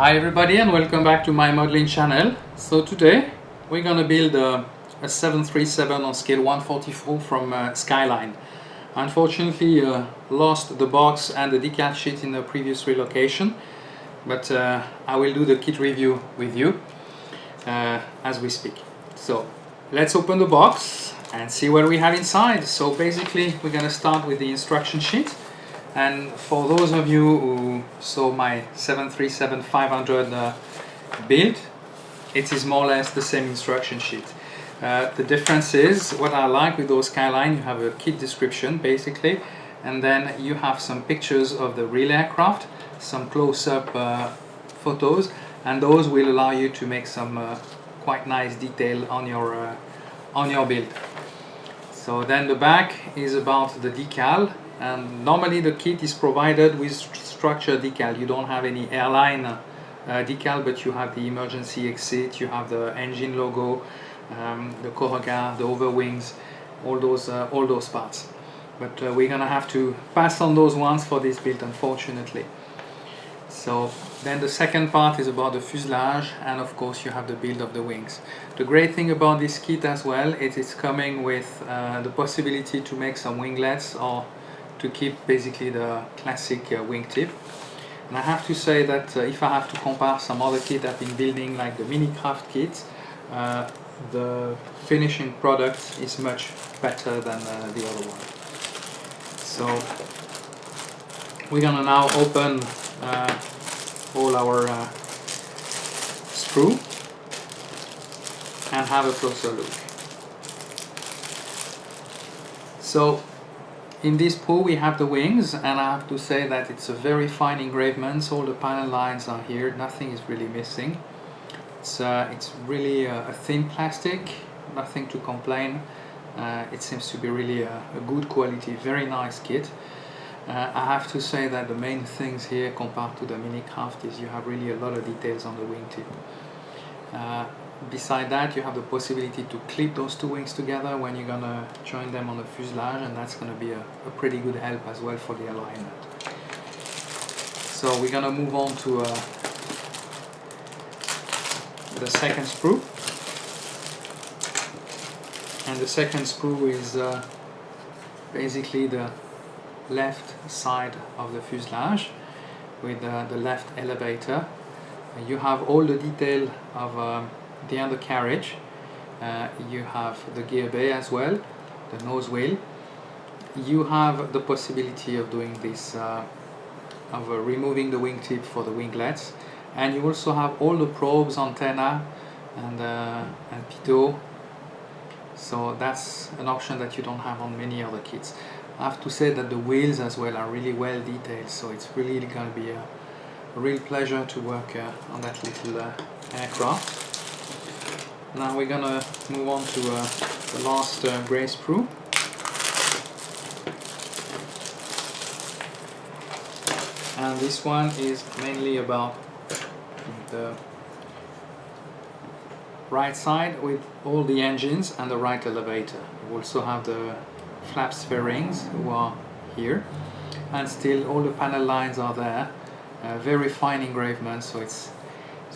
Hi everybody and welcome back to my modeling channel. So today we're gonna build a 737 on scale 144 from Skyline. Unfortunately lost the box and the decal sheet in the previous relocation, but I will do the kit review with you as we speak. So let's open the box and see what we have inside. So basically we're gonna start with the instruction sheet. And for those of you who saw my 737-500 build, it is more or less the same instruction sheet. The difference is, what I like with those Skyline, you have a kit description basically, and then you have some pictures of the real aircraft, some close-up photos, and those will allow you to make some quite nice detail on your build. So then the back is about the decal. And normally the kit is provided with structured decal. You don't have any airline decal, but you have the emergency exit, you have the engine logo, the corrugat, the overwings, all those parts. But we're gonna have to pass on those ones for this build, unfortunately. So then the second part is about the fuselage, and of course you have the build of the wings. The great thing about this kit as well is it's coming with the possibility to make some winglets or to keep basically the classic wingtip. And I have to say that if I have to compare some other kit I've been building, like the mini craft kits, the finishing product is much better than the other one. So we're gonna now open all our sprue and have a closer look. So in this sprue we have the wings, and I have to say that it's a very fine engravement. All the panel lines are here, nothing is really missing. It's really a thin plastic, nothing to complain. It seems to be really a good quality, very nice kit. I have to say that the main things here compared to the mini craft is you have really a lot of details on the wingtip. Beside that, you have the possibility to clip those two wings together when you're gonna join them on the fuselage, and that's gonna be a pretty good help as well for the alignment. So we're gonna move on to the second sprue, and the second sprue is basically the left side of the fuselage with the left elevator. You have all the detail of the undercarriage. You have the gear bay as well, the nose wheel. You have the possibility of doing this, of removing the wingtip for the winglets, and you also have all the probes, antenna, and pitot. So that's an option that you don't have on many other kits. I have to say that the wheels as well are really well detailed, so it's really going to be a real pleasure to work on that little aircraft. Now we're gonna move on to the last grey sprue. And this one is mainly about the right side with all the engines and the right elevator. We also have the flaps fairings who are here, and still all the panel lines are there. Very fine engravement, so it's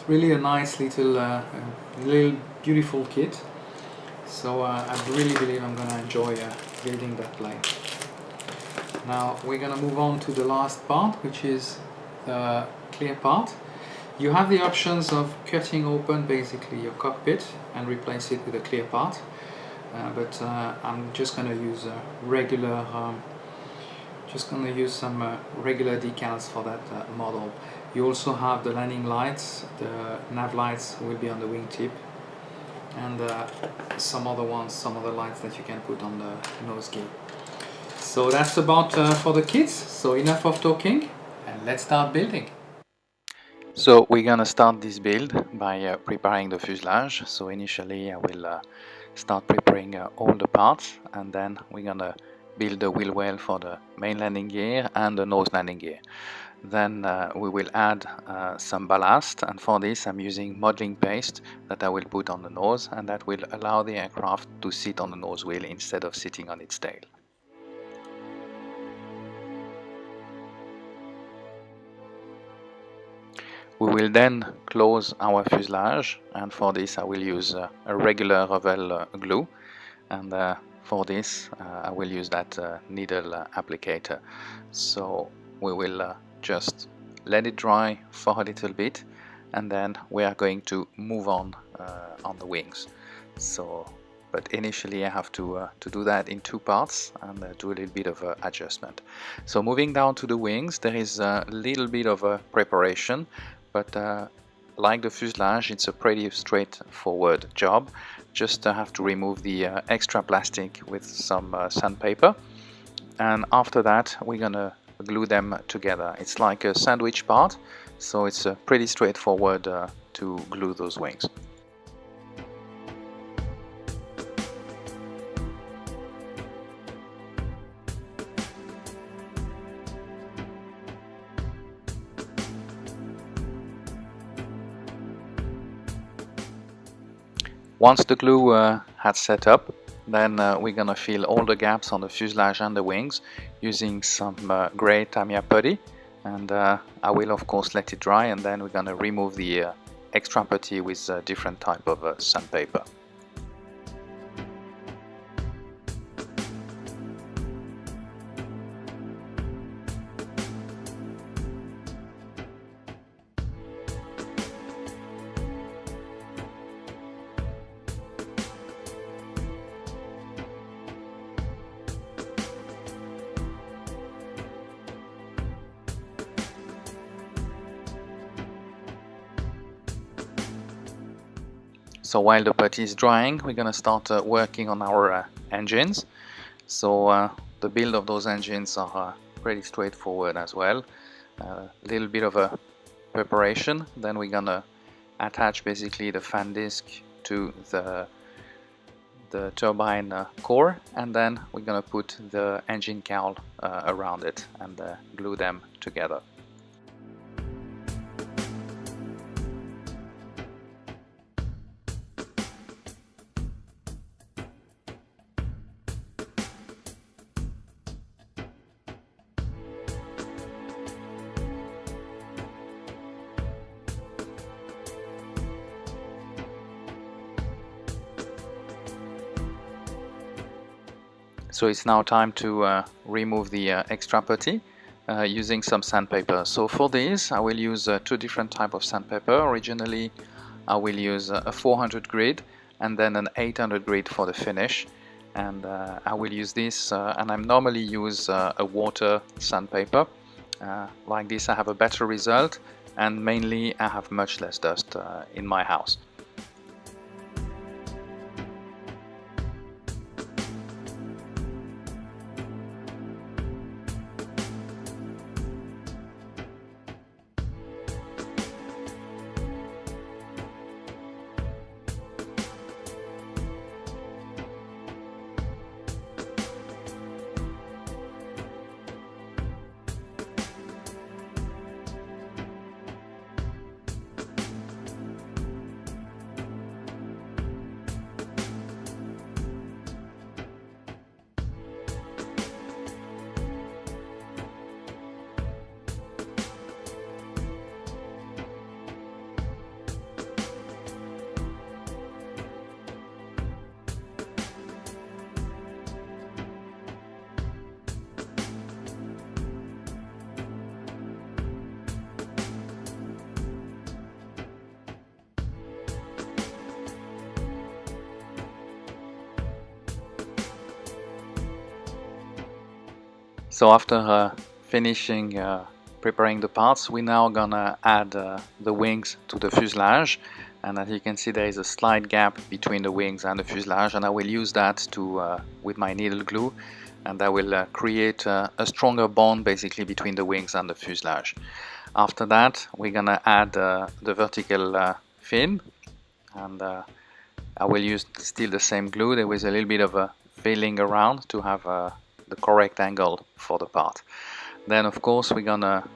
really a nice little beautiful kit. So I really believe I'm gonna enjoy building that plane. Now we're gonna move on to the last part, which is the clear part. You have the options of cutting open basically your cockpit and replace it with a clear part, but I'm just gonna use regular some regular decals for that model. You also have the landing lights, the nav lights will be on the wingtip, and some other lights that you can put on the nose gear. So that's about for the kits. So enough of talking, and let's start building. So we're gonna start this build by preparing the fuselage. So initially I will start preparing all the parts, and then we're gonna build the wheel well for the main landing gear and the nose landing gear. Then we will add some ballast, and for this I'm using modeling paste that I will put on the nose, and that will allow the aircraft to sit on the nose wheel instead of sitting on its tail. We will then close our fuselage, and for this I will use a regular Revel glue, and for this I will use that needle applicator. So we will just let it dry for a little bit, and then we are going to move on the wings. So but initially I have to do that in two parts and do a little bit of adjustment. So moving down to the wings, there is a little bit of a preparation, but like the fuselage, it's a pretty straightforward job. Just have to remove the extra plastic with some sandpaper, and after that we're gonna glue them together. It's like a sandwich part, so it's pretty straightforward to glue those wings. Once the glue has set up, then we're gonna fill all the gaps on the fuselage and the wings using some gray Tamiya putty, and I will of course let it dry, and then we're gonna remove the extra putty with a different type of sandpaper. So while the putty is drying, we're gonna start working on our engines. So the build of those engines are pretty straightforward as well. A little bit of a preparation, then we're gonna attach basically the fan disc to the turbine core, and then we're gonna put the engine cowl around it and glue them together. So it's now time to remove the extra putty using some sandpaper. So for this I will use two different types of sandpaper. Originally I will use a 400 grit and then an 800 grit for the finish, and I will use this and I normally use a water sandpaper. Like this I have a better result, and mainly I have much less dust in my house. So after finishing preparing the parts, we're now gonna add the wings to the fuselage, and as you can see there is a slight gap between the wings and the fuselage, and I will use that to with my needle glue, and I will create a stronger bond basically between the wings and the fuselage. After that we're gonna add the vertical fin, and I will use still the same glue. There was a little bit of a filling around to have the correct angle for the part. Then of course we're gonna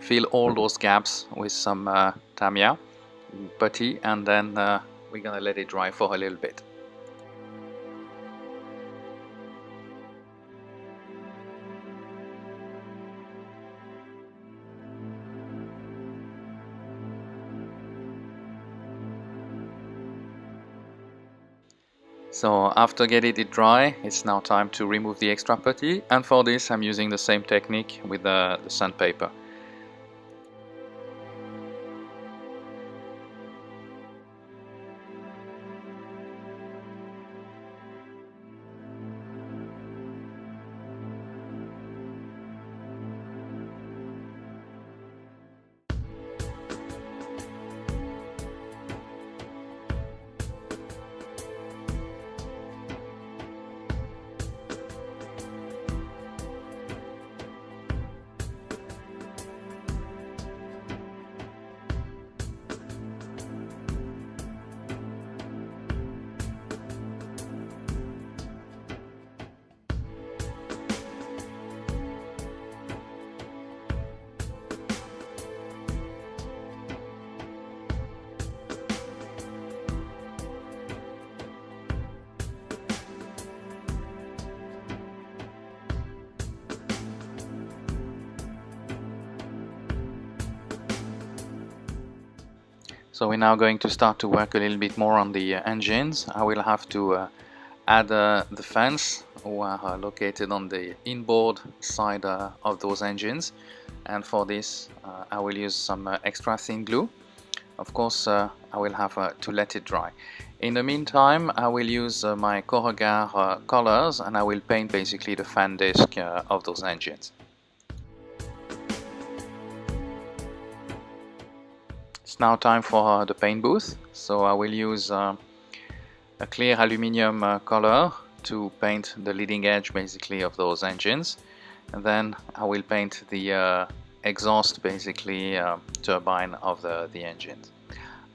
fill all those gaps with some Tamiya putty, and then we're gonna let it dry for a little bit. So after getting it dry, it's now time to remove the extra putty, and for this I'm using the same technique with the sandpaper. So we're now going to start to work a little bit more on the engines. I will have to add the fans, who are located on the inboard side of those engines, and for this I will use some extra thin glue. Of course I will have to let it dry. In the meantime I will use my Corrugator colors, and I will paint basically the fan disc of those engines. It's now time for the paint booth, so I will use a clear aluminium color to paint the leading edge basically of those engines, and then I will paint the exhaust basically turbine of the engines.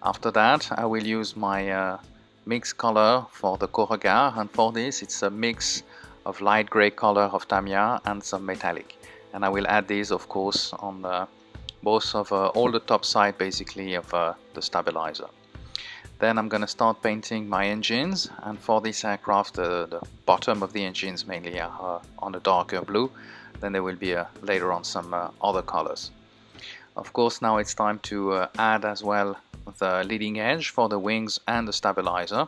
After that I will use my mix color for the Corrugator, and for this it's a mix of light gray color of Tamiya and some metallic, and I will add these of course on both of all the top side basically of the stabilizer. Then I'm gonna start painting my engines, and for this aircraft the bottom of the engines mainly are on a darker blue. Then there will be later on some other colors. Of course now it's time to add as well the leading edge for the wings and the stabilizer,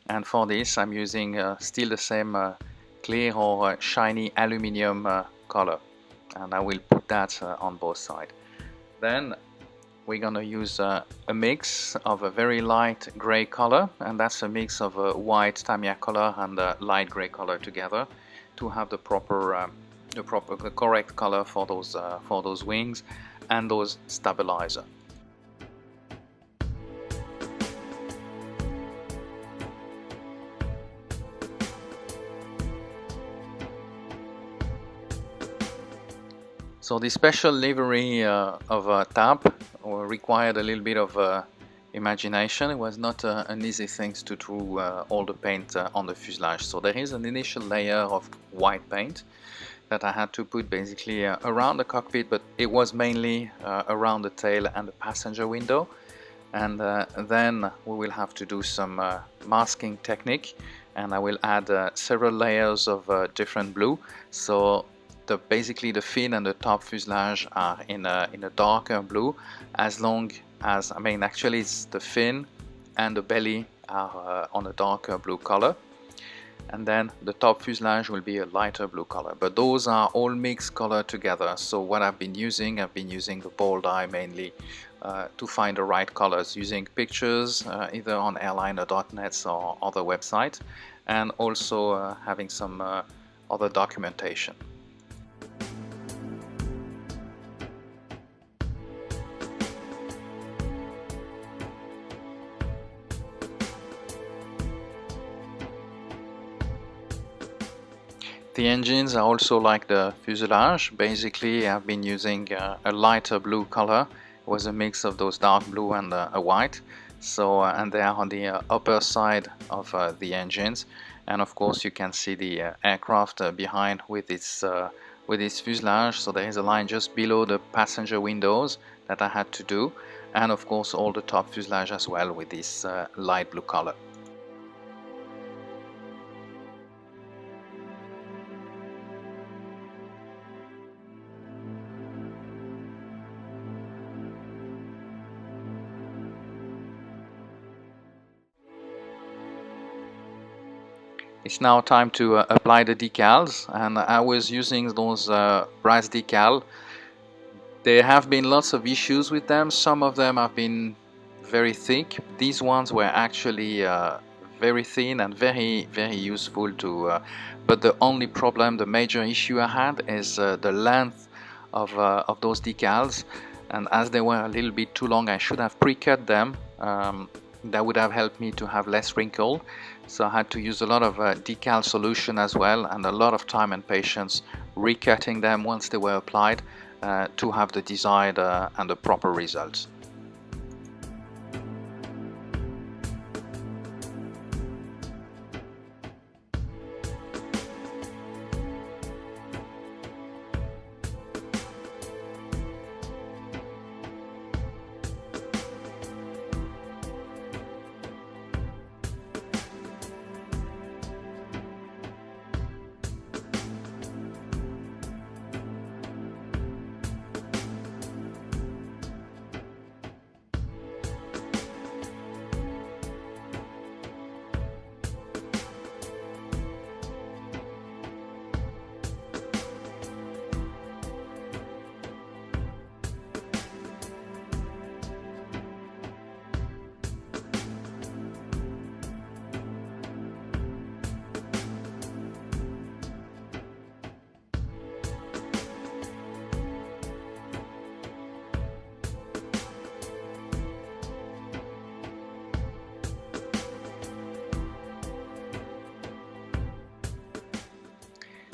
and for this I'm using still the same clear or shiny aluminium color, and I will put that on both sides. Then we're gonna use a mix of a very light gray color, and that's a mix of a white Tamiya color and a light gray color together to have the correct color for those wings and those stabilizer. So the special livery of TAP required a little bit of imagination. It was not an easy thing to do all the paint on the fuselage. So there is an initial layer of white paint that I had to put basically around the cockpit, but it was mainly around the tail and the passenger window. And then we will have to do some masking technique, and I will add several layers of different blue. So basically the fin and the top fuselage are in a darker blue, as long as, I mean actually it's the fin and the belly are on a darker blue color, and then the top fuselage will be a lighter blue color, but those are all mixed color together. So what I've been using the ball die mainly to find the right colors, using pictures either on airliner.net or other websites, and also having some other documentation. The engines are also like the fuselage. Basically I've been using a lighter blue color. It was a mix of those dark blue and a white. So and they are on the upper side of the engines, and of course you can see the aircraft behind with its fuselage. So there is a line just below the passenger windows that I had to do, and of course all the top fuselage as well with this light blue color. It's now time to apply the decals, and I was using those Brad Decal. There have been lots of issues with them. Some of them have been very thick. These ones were actually very thin and very useful to but the only problem, the major issue I had is the length of those decals, and as they were a little bit too long, I should have pre-cut them. That would have helped me to have less wrinkle, so I had to use a lot of decal solution as well, and a lot of time and patience recutting them once they were applied to have the desired and the proper results.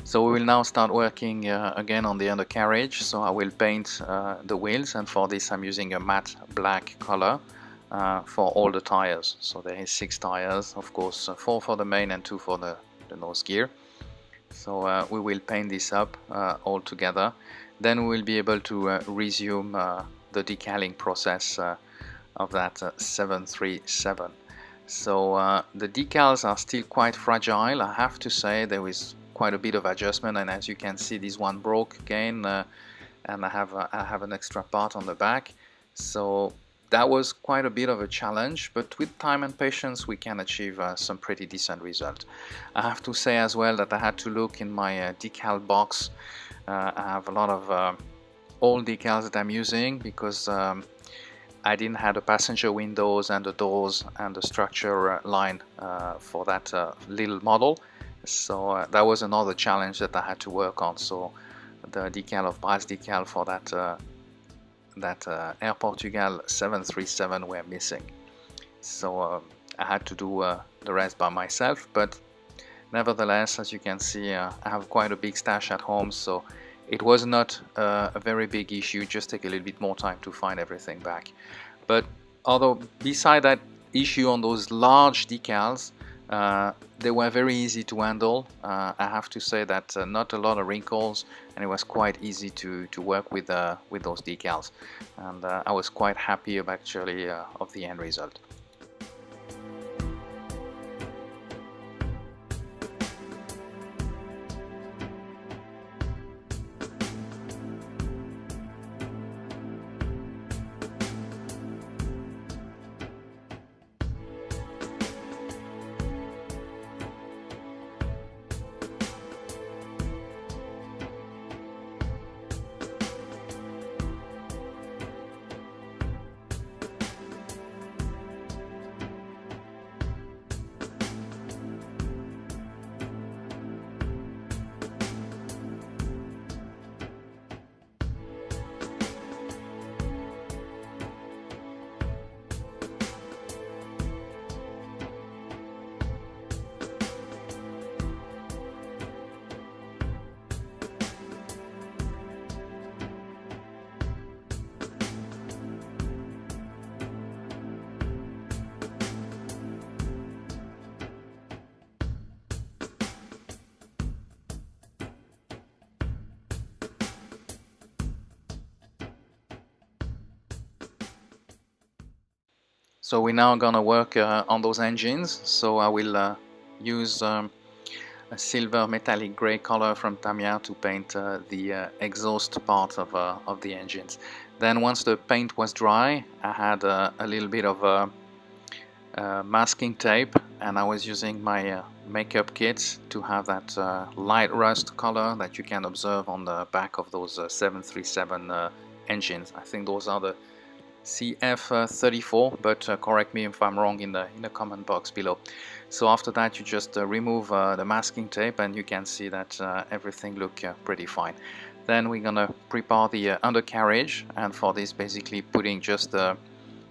So we will now start working again on the undercarriage. So I will paint the wheels, and for this I'm using a matte black color for all the tires. So there is 6 tires, of course, 4 for the main and 2 for the nose gear. So we will paint this up all together. Then we will be able to resume the decaling process of that 737. So the decals are still quite fragile, I have to say. There is quite a bit of adjustment, and as you can see, this one broke again, and I have an extra part on the back. So that was quite a bit of a challenge, but with time and patience we can achieve some pretty decent result. I have to say as well that I had to look in my decal box. I have a lot of old decals that I'm using because I didn't have the passenger windows and the doors and the structure line for that little model. So that was another challenge that I had to work on. So the decal of Brad Decal for that Air Portugal 737 were missing. So I had to do the rest by myself, but nevertheless, as you can see, I have quite a big stash at home, so it was not a very big issue. Just take a little bit more time to find everything back. But although beside that issue on those large decals, they were very easy to handle. I have to say that not a lot of wrinkles, and it was quite easy to work with those decals, and I was quite happy of actually of the end result. So we're now gonna work on those engines. So I will use a silver metallic gray color from Tamiya to paint the exhaust part of the engines. Then once the paint was dry, I had a little bit of masking tape, and I was using my makeup kit to have that light rust color that you can observe on the back of those 737 engines. I think those are the CF34, but correct me if I'm wrong in the comment box below. So after that you just remove the masking tape and you can see that everything look pretty fine. Then we're gonna prepare the undercarriage, and for this basically putting just the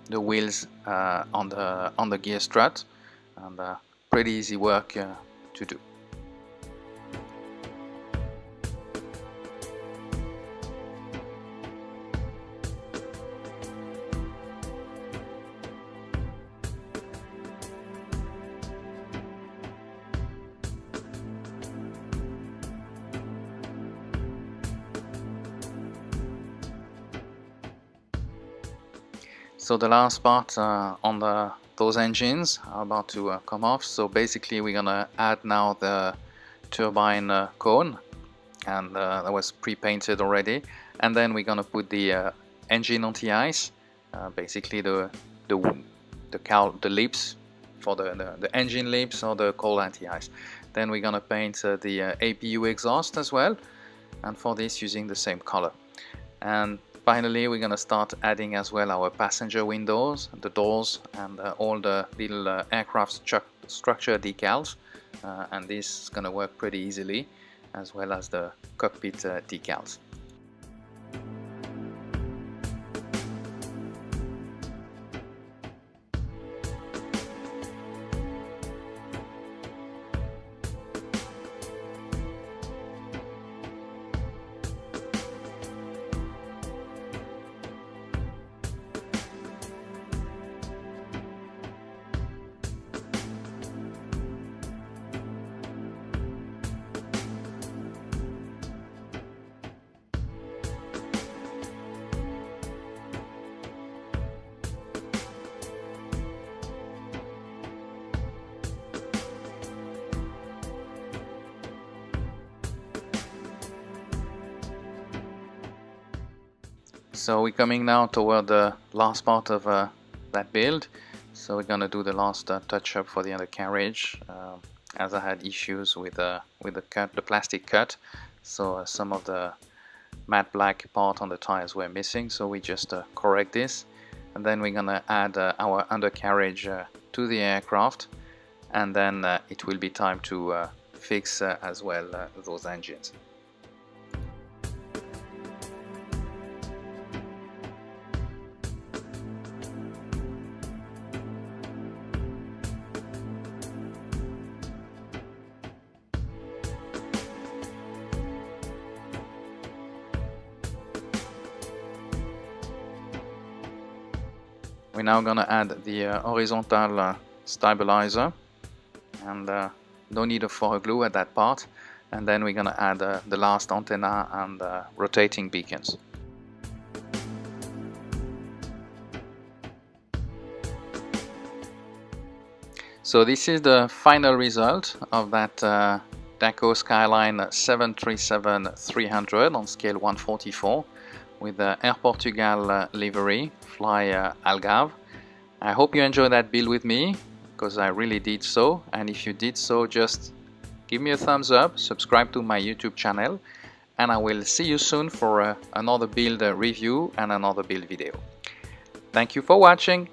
wheels on the gear strut, and pretty easy work to do. So the last part on those engines are about to come off. So basically we're gonna add now the turbine cone, and that was pre-painted already, and then we're gonna put the engine anti-ice, basically the lips for the engine lips or the cold anti-ice. Then we're gonna paint the APU exhaust as well, and for this using the same color. And finally we're gonna start adding as well our passenger windows, the doors, and all the little aircraft structure decals, and this is gonna work pretty easily, as well as the cockpit decals. So we're coming now toward the last part of that build. So we're gonna do the last touch-up for the undercarriage, as I had issues with the plastic cut. So some of the matte black part on the tires were missing. So we just correct this, and then we're gonna add our undercarriage to the aircraft, and then it will be time to fix as well those engines. We're now gonna add the horizontal stabilizer, and no need for a glue at that part, and then we're gonna add the last antenna and rotating beacons. So this is the final result of that Daco Skyline 737-300 on scale 144 with the Air Portugal livery, fly algarve. I hope you enjoyed that build with me, because I really did so, and if you did so, just give me a thumbs up, subscribe to my YouTube channel, and I will see you soon for another build review and another build video. Thank you for watching.